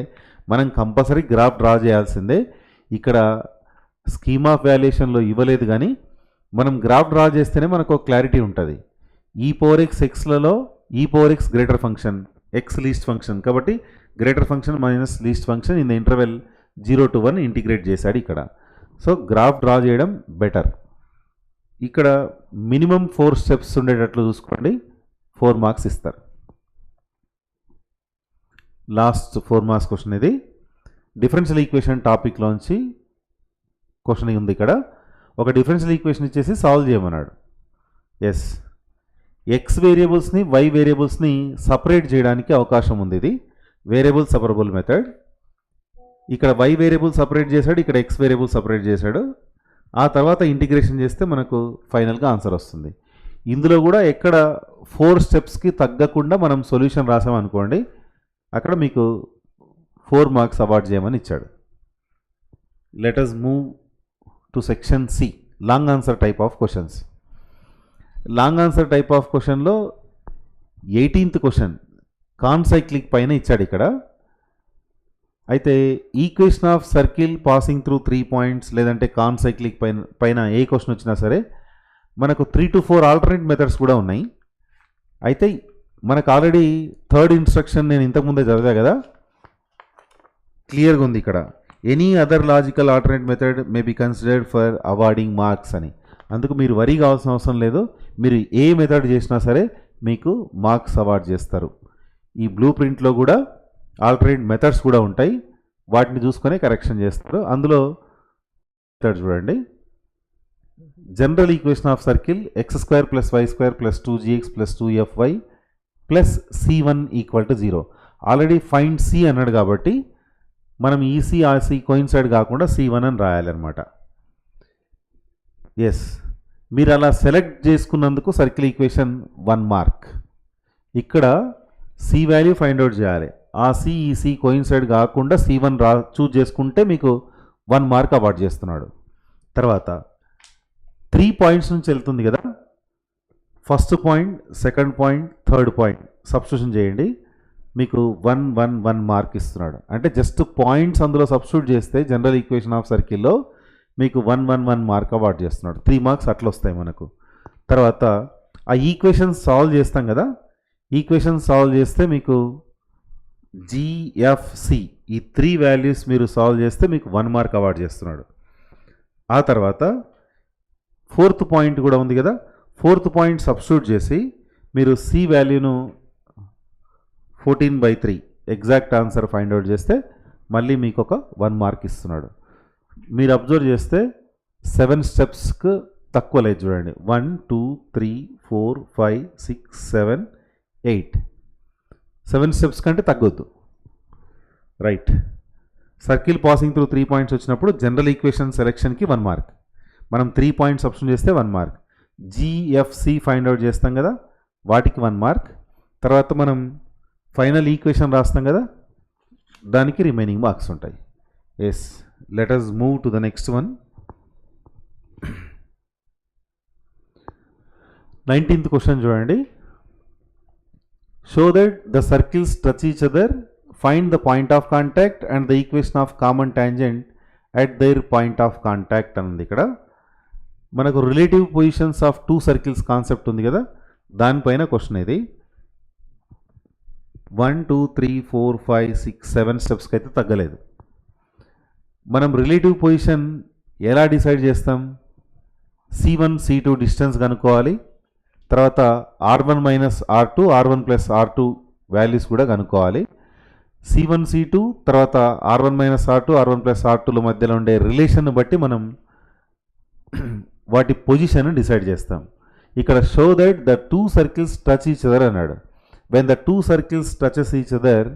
మనం కంపల్సరీ గ్రాఫ్ డ్రా చేయాల్సిందే. ఇక్కడ స్కీమ్ ఆఫ్ వాల్యుయేషన్లో ఇవ్వలేదు, కానీ మనం గ్రాఫ్ డ్రా చేస్తేనే మనకు ఒక క్లారిటీ ఉంటుంది. ఈ పవర్ ఎక్స్ ఎక్స్లలో ఈ power x greater function, x least function, కాబట్టి greater function minus least function in the interval 0 to 1 integrate చేశాడు ఇక్కడ. సో గ్రాఫ్ డ్రా చేయడం బెటర్. ఇక్కడ మినిమం 4 స్టెప్స్ ఉండేటట్లు చూసుకోండి, 4 మార్క్స్ ఇస్తారు. లాస్ట్ 4 మార్క్స్ క్వశ్చన్ ఇది. డిఫరెన్షియల్ ఈక్వేషన్ టాపిక్లోంచి క్వశ్చన్ ఉంది. ఇక్కడ ఒక డిఫరెన్షియల్ ఈక్వేషన్ ఇచ్చేసి సాల్వ్ చేయమన్నాడు. ఎస్, ఎక్స్ వేరియబుల్స్ని వై వేరియబుల్స్ని సపరేట్ చేయడానికి అవకాశం ఉంది. ఇది వేరియబుల్ సపరబుల్ మెథడ్. ఇక్కడ వై వేరియబుల్ సపరేట్ చేశాడు, ఇక్కడ ఎక్స్ వేరియబుల్ సపరేట్ చేశాడు. ఆ తర్వాత ఇంటిగ్రేషన్ చేస్తే మనకు ఫైనల్గా ఆన్సర్ వస్తుంది. ఇందులో కూడా ఎక్కడ 4 స్టెప్స్కి తగ్గకుండా మనం సొల్యూషన్ రాసామనుకోండి, అక్కడ మీకు 4 మార్క్స్ అవార్డ్ చేయమని ఇచ్చాడు. Let us move to section C, long answer type of questions. Long answer type of క్వశ్చన్లో 18th క్వశ్చన్ కాన్సైక్లిక్ పైన ఇచ్చాడు ఇక్కడ. అయితే equation of circle passing through 3 points లేదంటే కాన్సైక్లిక్ పైన ఏ క్వశ్చన్ వచ్చినా సరే మనకు 3 to 4 ఆల్టర్నేట్ మెథడ్స్ కూడా ఉన్నాయి. అయితే మనకు ఆల్రెడీ 3rd ఇన్స్ట్రక్షన్ నేను ఇంతకుముందే చదివా కదా, క్లియర్గా ఉంది ఇక్కడ. Any other logical alternate method may be considered for awarding marks అని. అందుకు మీరు వరీ కావాల్సిన అవసరం లేదు, మీరు ఏ మెథడ్ చేసినా సరే మీకు మార్క్స్ అవార్డ్ చేస్తారు. ఈ బ్లూ ప్రింట్లో కూడా ఆల్టర్నేట్ మెథడ్స్ కూడా ఉంటాయి, వాటిని చూసుకొని కరెక్షన్ చేస్తారు. అందులో మెథడ్ చూడండి, general equation of circle x² + y² + 2gx + 2fy + c1 = 0. Already find C అన్నాడు కాబట్టి మనం ఈసీ ఆర్సీ కోయిన్సైడ్ కాకుండా c1 అని రాయాలన్నమాట. ఎస్, మీరు అలా సెలెక్ట్ చేసుకున్నందుకు సర్కిల్ ఈక్వేషన్ 1 మార్క్. ఇక్కడ సి వాల్యూ ఫైండ్ అవుట్ చేయాలి. ఆ సి ఈ సి కోయిన్సైడ్ కాకుండా c1 చూజ్ చేసుకుంటే మీకు 1 మార్క్ అవార్డ్ చేస్తున్నాడు. తర్వాత 3 పాయింట్స్ నుంచి వెళ్తుంది కదా, first point, second point, third point substitution చేయండి, మీకు 1 1 1 మార్క్ ఇస్తున్నాడు. అంటే జస్ట్ పాయింట్స్ అందులో సబ్స్టిట్యూట్ చేస్తే జనరల్ ఈక్వేషన్ ఆఫ్ సర్కిల్లో మీకు 1 1 1 మార్క్ అవార్డ్ చేస్తున్నాడు. 3 మార్క్స్ అట్లా వస్తాయి మనకు. తర్వాత ఆ ఈక్వేషన్స్ సాల్వ్ చేస్తాం కదా, ఈక్వేషన్ సాల్వ్ చేస్తే మీకు జిఎఫ్సి ఈ 3 వాల్యూస్ మీరు సాల్వ్ చేస్తే మీకు 1 మార్క్ అవార్డ్ చేస్తున్నాడు. ఆ తర్వాత 4th పాయింట్ కూడా ఉంది కదా, 4th పాయింట్ సబ్స్టిట్యూట్ చేసి మీరు సి వాల్యూను 14/3 ఎగ్జాక్ట్ ఆన్సర్ ఫైండ్ అవుట్ చేస్తే మళ్ళీ మీకు ఒక 1 మార్క్ ఇస్తున్నాడు. మీరు అబ్జర్వ్ చేస్తే 7 స్టెప్స్కు తక్కువ లేదు చూడండి, 1 2 3 4 5 6 7 8 7 స్టెప్స్ కంటే తగ్గొద్దు. Right, circle passing through 3 points వచ్చినప్పుడు జనరల్ ఈక్వేషన్ సెలెక్షన్కి 1 మార్క్, మనం 3 పాయింట్స్ సబ్స్టిట్యూట్ చేస్తే 1 మార్క్. జిఎఫ్సి ఫైండ్ అవుట్ చేస్తాం కదా, వాటికి 1 మార్క్. తర్వాత మనం ఫైనల్ ఈక్వేషన్ రాస్తాం కదా, దానికి రిమైనింగ్ మార్క్స్ ఉంటాయి. Yes, let us move to the next one. 19th question చూడండి. Show that the circles touch each other, find the point of contact and the equation of common tangent at their point of contact అని ఉంది. ఇక్కడ మనకు relative positions of 2 circles concept ఉంది కదా, దానిపైన క్వశ్చన్ ఇది. 1 2 3 4 5 6 7 స్టెప్స్కి అయితే తగ్గలేదు. మనం రిలేటివ్ పొజిషన్ ఎలా డిసైడ్ చేస్తాం? c1 c2 డిస్టెన్స్ కనుక్కోవాలి. తర్వాత r1 - r2 r1 + r2 values కూడా కనుక్కోవాలి. c1 c2 తర్వాత r1 - r2 r1 + r2ల మధ్యలో ఉండే రిలేషన్ బట్టి మనం వాటి పొజిషన్ డిసైడ్ చేస్తాం. ఇక్కడ show that the 2 circles touch each other అన్నాడు. When the 2 circles touches each other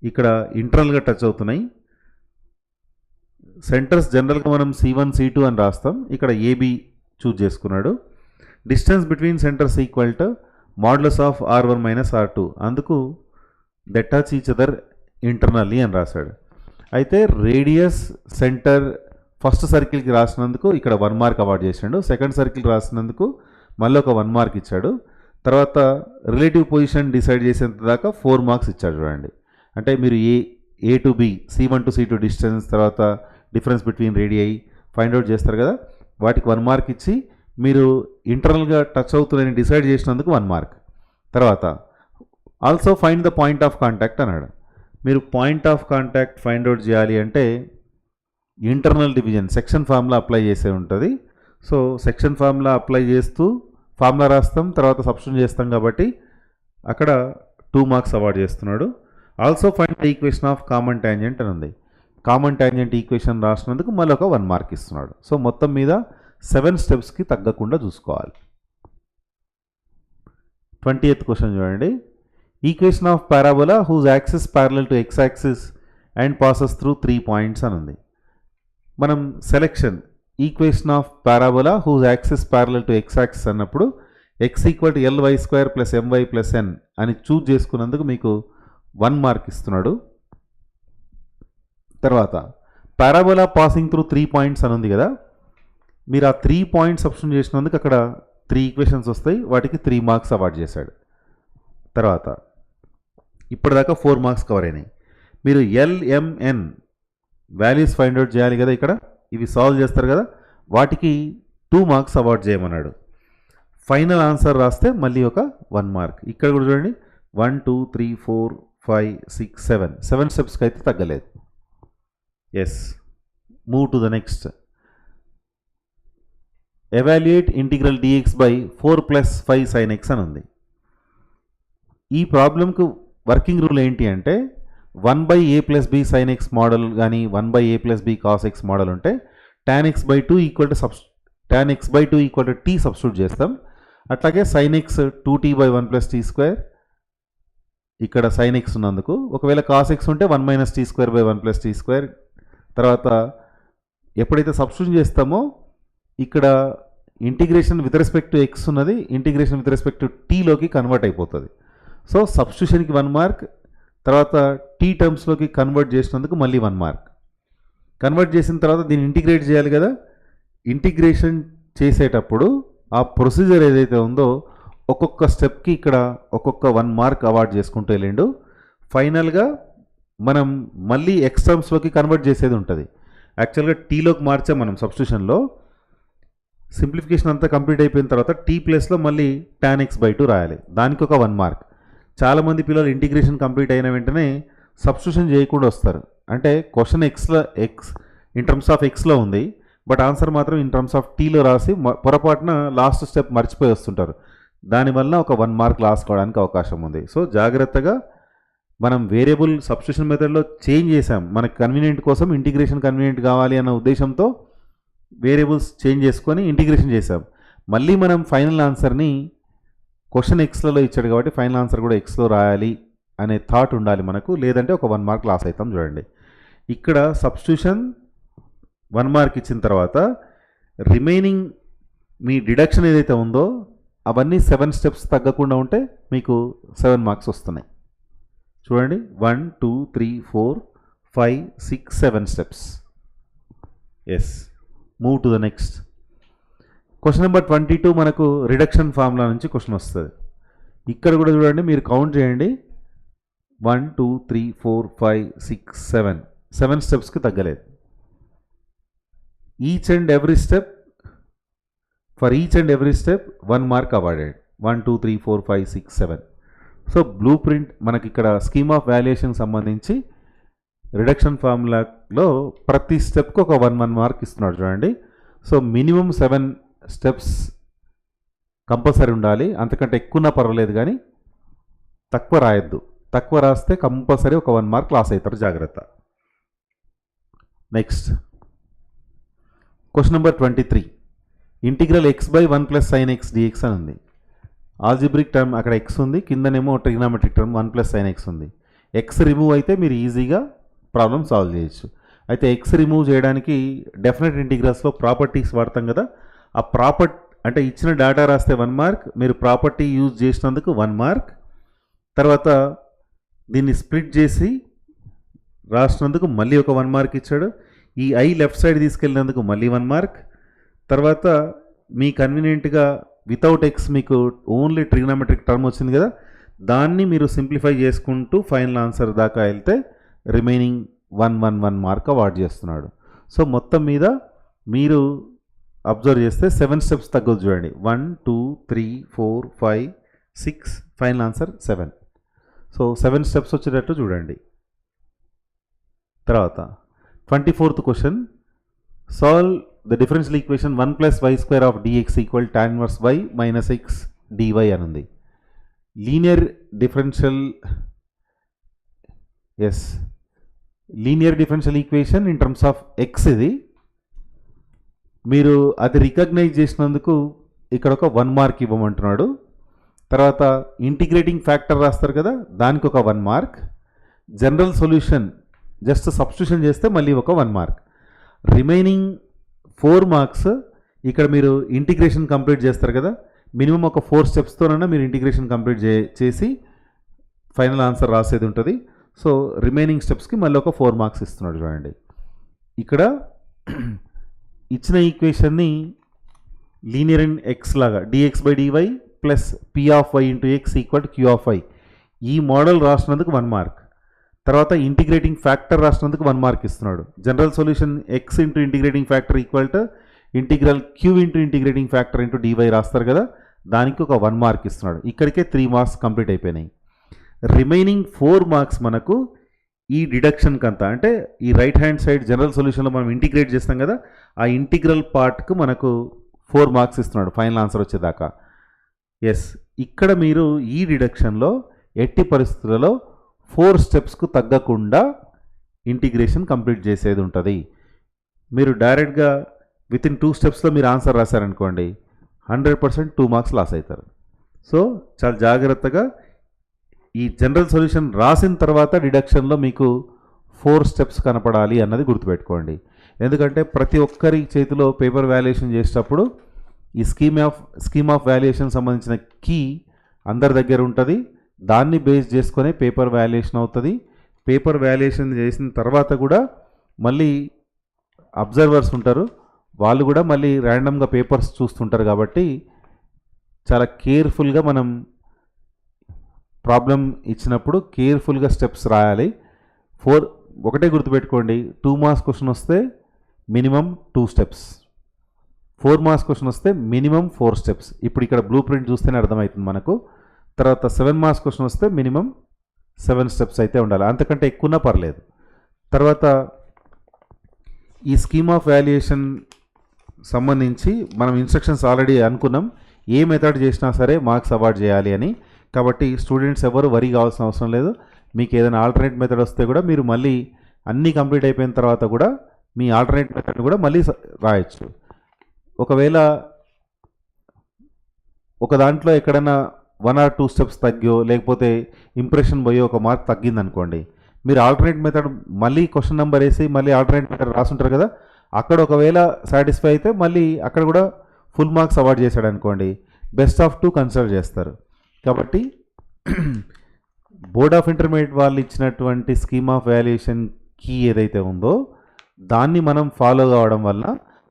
ఇక్కడ ఇంటర్నల్గా టచ్ అవుతున్నాయి. సెంటర్స్ జనరల్గా మనం C1 C2 అని రాస్తాం, ఇక్కడ AB చూజ్ చేసుకున్నాడు. Distance between centres equal to modulus of R1 minus R2, అందుకు they touch each other internally అని రాశాడు. అయితే రేడియస్ సెంటర్ ఫస్ట్ సర్కిల్కి రాసినందుకు ఇక్కడ 1 మార్క్ అవార్డ్ చేశాడు. సెకండ్ సర్కిల్ రాసినందుకు మళ్ళీ ఒక 1 మార్క్ ఇచ్చాడు. తర్వాత రిలేటివ్ పొజిషన్ డిసైడ్ చేసేంత దాకా 4 మార్క్స్ ఇచ్చాడు చూడండి. అంటే మీరు A to B, C1 to C2 distance, తర్వాత difference between radii find out చేస్తారు కదా, వాటికి 1 మార్క్ ఇచ్చి మీరు ఇంటర్నల్గా టచ్ అవుతుందని డిసైడ్ చేసినందుకు 1 మార్క్. తర్వాత also find the point of contact అన్నాడు. మీరు point of contact find out చేయాలి అంటే internal division section formula apply చేసే ఉంటుంది. సో సెక్షన్ ఫార్ములా అప్లై చేస్తూ ఫార్ములా రాస్తాం, తర్వాత సబ్స్టిట్యూట్ చేస్తాం కాబట్టి అక్కడ 2 మార్క్స్ అవార్డ్ చేస్తున్నాడు. Also find the equation of common tangent అని ఉంది. కామన్ ట్యాంజెంట్ ఈక్వేషన్ రాసినందుకు మళ్ళీ ఒక 1 మార్క్ ఇస్తున్నాడు. సో మొత్తం మీద 7 స్టెప్స్కి తగ్గకుండా చూసుకోవాలి. 20th క్వశ్చన్ చూడండి. Equation of parabola whose axis parallel to X axis and passes through 3 points అని ఉంది. మనం selection equation of parabola whose axis parallel to X axis అన్నప్పుడు x equal to ly² plus my plus n అని చూజ్ చేసుకున్నందుకు మీకు 1 మార్క్ ఇస్తున్నాడు. తర్వాత పారాబోలా పాసింగ్ త్రూ 3 పాయింట్స్ అని ఉంది కదా, మీరు ఆ 3 పాయింట్స్ సబ్స్టిట్యూట్ చేసినందుకు అక్కడ 3 ఈక్వేషన్స్ వస్తాయి, వాటికి 3 మార్క్స్ అవార్డ్ చేశాడు. తర్వాత ఇప్పటిదాకా 4 మార్క్స్ కవర్ అయినాయి. మీరు LMN వాల్యూస్ ఫైండ్ అవుట్ చేయాలి కదా, ఇక్కడ ఇవి సాల్వ్ చేస్తారు కదా, వాటికి 2 మార్క్స్ అవార్డ్ చేయమన్నాడు. ఫైనల్ ఆన్సర్ రాస్తే మళ్ళీ ఒక 1 మార్క్. ఇక్కడ కూడా చూడండి 1 2 3 4 5 6 7 స్టెప్స్కి అయితే తగ్గలేదు. Yes, move to the next. Evaluate integral dx by 4 plus 5 sin x అని ఉంది. ఈ ప్రాబ్లంకు వర్కింగ్ రూల్ ఏంటి అంటే 1/a plus b sin x model కానీ 1/a plus b cos x model ఉంటే tan x/2 equal to tan x/2 equal to t substitute చేస్తాం. అట్లాగే sin x 2t/1 plus t² ఇక్కడ sin x ఉన్నందుకు, ఒకవేళ cos x ఉంటే 1 మైనస్ t²/1 ప్లస్ t². తర్వాత ఎప్పుడైతే సబ్స్టిట్యూట్ చేస్తామో ఇక్కడ integration with respect to x ఉన్నది ఇంటిగ్రేషన్ విత్ రెస్పెక్ట్ టు tలోకి కన్వర్ట్ అయిపోతుంది. సో సబ్స్టిట్యూషన్కి 1 మార్క్, తర్వాత t టర్మ్స్లోకి కన్వర్ట్ చేసినందుకు మళ్ళీ 1 మార్క్. కన్వర్ట్ చేసిన తర్వాత దీన్ని ఇంటిగ్రేట్ చేయాలి కదా, ఇంటిగ్రేషన్ చేసేటప్పుడు ఆ ప్రొసీజర్ ఏదైతే ఉందో ఒక్కొక్క స్టెప్కి ఇక్కడ ఒక్కొక్క 1 మార్క్ అవార్డ్ చేసుకుంటూ వెళ్ళిండు. ఫైనల్గా మనం మళ్ళీ x టర్మ్స్లోకి కన్వర్ట్ చేసేది ఉంటుంది. యాక్చువల్గా టీలోకి మార్చాం మనం సబ్స్టిట్యూషన్లో. సింప్లిఫికేషన్ అంతా కంప్లీట్ అయిపోయిన తర్వాత t ప్లేస్లో మళ్ళీ tan x/2 రాయాలి, దానికి ఒక 1 మార్క్. చాలామంది పిల్లలు ఇంటిగ్రేషన్ కంప్లీట్ అయిన వెంటనే సబ్స్టిట్యూషన్ చేయకుండా వస్తారు. అంటే question x in terms of ఎక్స్లో ఉంది, బట్ ఆన్సర్ మాత్రం ఇన్ టర్మ్స్ ఆఫ్ టీలో రాసి పొరపాటున లాస్ట్ స్టెప్ మర్చిపోయి వస్తుంటారు. దానివల్ల ఒక 1 మార్క్ లాస్ కావడానికి అవకాశం ఉంది. సో జాగ్రత్తగా మనం వేరియబుల్ సబ్స్టిట్యూషన్ మెథడ్లో చేంజ్ చేసాం, మనకు కన్వీనియంట్ కోసం ఇంటిగ్రేషన్ కన్వీనియంట్ కావాలి అన్న ఉద్దేశంతో వేరియబుల్స్ చేంజ్ చేసుకొని ఇంటిగ్రేషన్ చేసాం. మళ్ళీ మనం ఫైనల్ ఆన్సర్ని క్వశ్చన్ ఎక్స్లలో ఇచ్చాడు కాబట్టి ఫైనల్ ఆన్సర్ కూడా ఎక్స్లో రాయాలి అనే థాట్ ఉండాలి మనకు, లేదంటే ఒక 1 మార్క్ లాస్ అవుతాం. చూడండి ఇక్కడ సబ్స్టిట్యూషన్ 1 మార్క్ ఇచ్చిన తర్వాత రిమైనింగ్ మీ డిడక్షన్ ఏదైతే ఉందో అవన్నీ 7 స్టెప్స్ తగ్గకుండా ఉంటే మీకు 7 మార్క్స్ వస్తున్నాయి. చూడండి 1 2 3 4 5 6 7 steps. Yes, move to the next. Question number 22 మనకు రిడక్షన్ ఫార్ములా నుంచి క్వశ్చన్ వస్తుంది. ఇక్కడ కూడా చూడండి, మీరు కౌంట్ చేయండి 1 2 3 4 5 6 7 స్టెప్స్కి తగ్గలేదు. Each and every step, for each and every step 1 mark awarded. 1 2 3 4 5 6 7. So blue print మనకి ఇక్కడ స్కీమ్ ఆఫ్ వాల్యుయేషన్ సంబంధించి రిడక్షన్ ఫార్ములాలో ప్రతి స్టెప్కి ఒక 1 మార్క్ ఇస్తున్నాడు చూడండి. సో మినిమం 7 స్టెప్స్ కంపల్సరీ ఉండాలి, అంతకంటే ఎక్కువన్నా పర్వాలేదు కానీ తక్కువ రాయొద్దు. తక్కువ రాస్తే కంపల్సరీ ఒక 1 మార్క్ లాస్ అవుతారు, జాగ్రత్త. Next question number 23. Integral x/1 plus sin x dx అని ఉంది. ఆల్జిబ్రిక్ టర్మ్ అక్కడ x ఉంది, కిందనేమో trigonometric term 1 plus sin x ఉంది. ఎక్స్ రిమూవ్ అయితే మీరు ఈజీగా ప్రాబ్లం సాల్వ్ చేయొచ్చు. అయితే ఎక్స్ రిమూవ్ చేయడానికి డెఫినెట్ ఇంటిగ్రల్స్లో ప్రాపర్టీస్ వాడతాం కదా, ఆ అంటే ఇచ్చిన డేటా రాస్తే 1 మార్క్, మీరు ప్రాపర్టీ యూజ్ చేసినందుకు 1 మార్క్, తర్వాత దీన్ని స్ప్లిట్ చేసి రాసినందుకు మళ్ళీ ఒక 1 మార్క్ ఇచ్చాడు, ఈ ఐ లెఫ్ట్ సైడ్ తీసుకెళ్ళినందుకు మళ్ళీ 1 మార్క్, తర్వాత మీ కన్వీనియంట్గా వితౌట్ ఎక్స్ మీకు ఓన్లీ ట్రిగ్నోమెట్రిక్ టర్మ్ వచ్చింది కదా, దాన్ని మీరు సింప్లిఫై చేసుకుంటూ ఫైనల్ ఆన్సర్ దాకా వెళ్తే రిమైనింగ్ 1 మార్క్ అవార్డ్ చేస్తున్నాడు. సో మొత్తం మీద మీరు అబ్జర్వ్ చేస్తే 7 స్టెప్స్ తగ్గదు చూడండి. 1 2 3 4 5 6 ఫైనల్ ఆన్సర్ 7. సో 7 స్టెప్స్ వచ్చేటట్టు చూడండి. తర్వాత 24th question, solve the differential equation 1 + y² of dx equal tan inverse y minus x dy అని ఉంది. Linear differential equation in terms of x ఇది. మీరు అది రికగ్నైజ్ చేసినందుకు ఇక్కడ ఒక 1 మార్క్ ఇవ్వమంటున్నాడు. తర్వాత ఇంటిగ్రేటింగ్ ఫ్యాక్టర్ రాస్తారు కదా, దానికి ఒక 1 mark. General solution just substitution చేస్తే మళ్ళీ ఒక 1 మార్క్. రిమైనింగ్ 4 మార్క్స్ ఇక్కడ మీరు ఇంటిగ్రేషన్ కంప్లీట్ చేస్తారు కదా, మినిమం ఒక 4 స్టెప్స్తోనైనా మీరు ఇంటిగ్రేషన్ కంప్లీట్ చేసి ఫైనల్ ఆన్సర్ రాసేది ఉంటుంది. సో రిమైనింగ్ స్టెప్స్కి మళ్ళీ ఒక 4 మార్క్స్ ఇస్తున్నాడు చూడండి. ఇక్కడ ఇచ్చిన ఈక్వేషన్ని లీనియర్ ఇన్ ఎక్స్ లాగా dx/dy plus p/y × x equal to q/y ఈ మోడల్ రాసినందుకు 1 మార్క్. తర్వాత ఇంటిగ్రేటింగ్ ఫ్యాక్టర్ రాసినందుకు 1 మార్క్ ఇస్తున్నాడు. General solution x × integrating factor equal to integral q × integrating factor × dy రాస్తారు కదా, దానికి ఒక 1 మార్క్ ఇస్తున్నాడు. ఇక్కడికే 3 మార్క్స్ కంప్లీట్ అయిపోయినాయి. రిమైనింగ్ 4 మార్క్స్ మనకు ఈ డిడక్షన్కి అంతా, అంటే ఈ రైట్ హ్యాండ్ సైడ్ జనరల్ సొల్యూషన్లో మనం ఇంటిగ్రేట్ చేస్తాం కదా, ఆ ఇంటిగ్రల్ పార్ట్కు మనకు 4 మార్క్స్ ఇస్తున్నాడు ఫైనల్ ఆన్సర్ వచ్చేదాకా. ఇక్కడ మీరు ఈ డిడక్షన్లో ఎట్టి పరిస్థితులలో 4 స్టెప్స్కు తగ్గకుండా ఇంటిగ్రేషన్ కంప్లీట్ చేసేది ఉంటుంది. మీరు డైరెక్ట్గా విత్ ఇన్ 2 స్టెప్స్లో మీరు ఆన్సర్ రాశారనుకోండి 100% 2 మార్క్స్ లాస్ అవుతారు. సో చాలా జాగ్రత్తగా ఈ జనరల్ సొల్యూషన్ రాసిన తర్వాత డిడక్షన్లో మీకు 4 స్టెప్స్ కనపడాలి అన్నది గుర్తుపెట్టుకోండి. ఎందుకంటే ప్రతి ఒక్కరి చేతిలో పేపర్ వాల్యుయేషన్ చేసేటప్పుడు ఈ స్కీమ్ ఆఫ్ వాల్యుయేషన్ సంబంధించిన కీ అందరి దగ్గర ఉంటుంది. దాన్ని బేస్ చేసుకొని పేపర్ వాల్యుయేషన్ అవుతుంది. పేపర్ వాల్యుయేషన్ చేసిన తర్వాత కూడా మళ్ళీ అబ్జర్వర్స్ ఉంటారు, వాళ్ళు కూడా మళ్ళీ ర్యాండమ్గా పేపర్స్ చూస్తుంటారు. కాబట్టి చాలా కేర్ఫుల్గా మనం ప్రాబ్లం ఇచ్చినప్పుడు కేర్ఫుల్గా స్టెప్స్ రాయాలి. ఒకటే గుర్తుపెట్టుకోండి, 2 మార్క్స్ క్వశ్చన్ వస్తే మినిమం 2 స్టెప్స్, 4 మార్క్స్ క్వశ్చన్ వస్తే మినిమం 4 స్టెప్స్. ఇప్పుడు ఇక్కడ బ్లూ ప్రింట్ చూస్తేనే అర్థమవుతుంది మనకు. తర్వాత 7 మార్క్స్ క్వశ్చన్ వస్తే మినిమం 7 స్టెప్స్ అయితే ఉండాలి, అంతకంటే ఎక్కువనా పర్లేదు. తర్వాత ఈ స్కీమ్ ఆఫ్ వాల్యుయేషన్ సంబంధించి మనం ఇన్స్ట్రక్షన్స్ ఆల్రెడీ అనుకున్నాం, ఏ మెథడ్ చేసినా సరే మార్క్స్ అవార్డ్ చేయాలి అని. కాబట్టి స్టూడెంట్స్ ఎవరు వరీ కావాల్సిన అవసరం లేదు. మీకు ఏదైనా ఆల్టర్నేట్ మెథడ్ వస్తే కూడా మీరు మళ్ళీ అన్నీ కంప్లీట్ అయిపోయిన తర్వాత కూడా మీ ఆల్టర్నేట్ మెథడ్ కూడా మళ్ళీ రాయొచ్చు. ఒకవేళ ఒక దాంట్లో ఎక్కడైనా 1 or 2 స్టెప్స్ తగ్గో లేకపోతే ఇంప్రెషన్ పోయో ఒక మార్క్ తగ్గింది అనుకోండి, మీరు ఆల్టర్నేట్ మెథడ్ మళ్ళీ క్వశ్చన్ నెంబర్ వేసి మళ్ళీ ఆల్టర్నేట్ మెథడ్ రాసుంటారు కదా, అక్కడ ఒకవేళ సాటిస్ఫై అయితే మళ్ళీ అక్కడ కూడా ఫుల్ మార్క్స్ అవార్డ్ చేశాడు అనుకోండి, బెస్ట్ ఆఫ్ 2 కన్సిడర్ చేస్తారు. కాబట్టి బోర్డ్ ఆఫ్ ఇంటర్మీడియట్ వాళ్ళు ఇచ్చినటువంటి స్కీమ్ ఆఫ్ వాల్యుయేషన్ కీ ఏదైతే ఉందో దాన్ని మనం ఫాలో కావడం వల్ల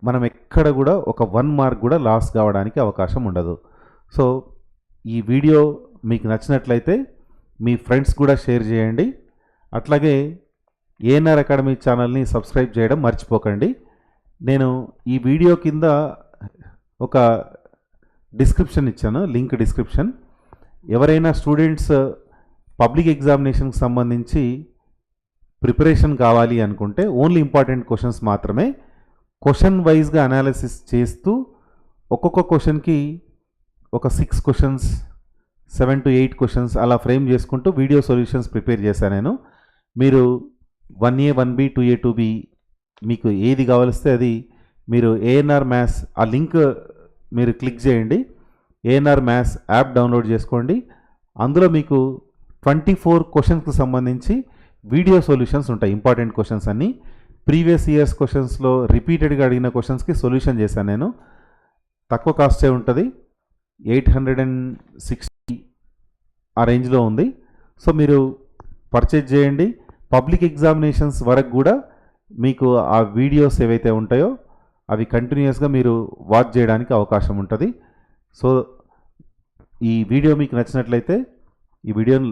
మనం ఎక్కడ కూడా ఒక 1 మార్క్ కూడా లాస్ కావడానికి అవకాశం ఉండదు. సో ఈ వీడియో మీకు నచ్చినట్లయితే మీ ఫ్రెండ్స్ కూడా షేర్ చేయండి. అట్లాగే ఏఎన్ఆర్ అకాడమీ ఛానల్ని సబ్స్క్రైబ్ చేయడం మర్చిపోకండి. నేను ఈ వీడియో కింద ఒక డిస్క్రిప్షన్ ఇచ్చాను, లింక్ డిస్క్రిప్షన్. ఎవరైనా స్టూడెంట్స్ పబ్లిక్ ఎగ్జామినేషన్కి సంబంధించి ప్రిపరేషన్ కావాలి అనుకుంటే ఓన్లీ ఇంపార్టెంట్ క్వశ్చన్స్ మాత్రమే క్వశ్చన్ వైజ్గా అనాలిసిస్ చేస్తూ ఒక్కొక్క క్వశ్చన్కి ఒక 6 క్వశ్చన్స్ 7 to 8 క్వశ్చన్స్ అలా ఫ్రేమ్ చేసుకుంటూ వీడియో సొల్యూషన్స్ ప్రిపేర్ చేశాను నేను. మీరు 1A 1B 2A 2B మీకు ఏది కావలిస్తే అది మీరు ఏఎన్ఆర్ మ్యాథ్స్ ఆ లింక్ మీరు క్లిక్ చేయండి, ఏఎన్ఆర్ మ్యాథ్స్ యాప్ డౌన్లోడ్ చేసుకోండి. అందులో మీకు 24 క్వశ్చన్స్కి సంబంధించి వీడియో సొల్యూషన్స్ ఉంటాయి. ఇంపార్టెంట్ క్వశ్చన్స్ అన్నీ ప్రీవియస్ ఇయర్స్ క్వశ్చన్స్లో రిపీటెడ్గా అడిగిన క్వశ్చన్స్కి సొల్యూషన్ చేశాను నేను. తక్కువ కాస్టే ఉంటుంది, 860 ఆ రేంజ్లో ఉంది. సో మీరు పర్చేజ్ చేయండి. పబ్లిక్ ఎగ్జామినేషన్స్ వరకు కూడా మీకు ఆ వీడియోస్ ఏవైతే ఉంటాయో అవి కంటిన్యూస్గా మీరు వాచ్ చేయడానికి అవకాశం ఉంటుంది. సో ఈ వీడియో మీకు నచ్చినట్లయితే ఈ వీడియోని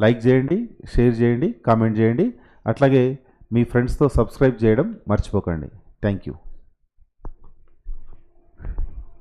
లైక్ చేయండి, షేర్ చేయండి, కామెంట్ చేయండి. అట్లాగే మీ ఫ్రెండ్స్తో సబ్స్క్రైబ్ చేయడం మర్చిపోకండి. Thank you.